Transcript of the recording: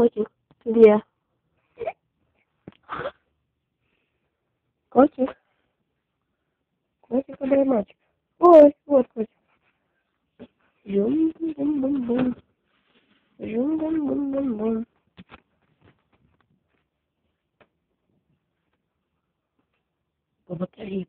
котик? Где? Котик? Котик, подай мальчик. Ой, вот котик. Жум-бум-бум-бум. Жум-бум-бум-бум-бум. По батарее.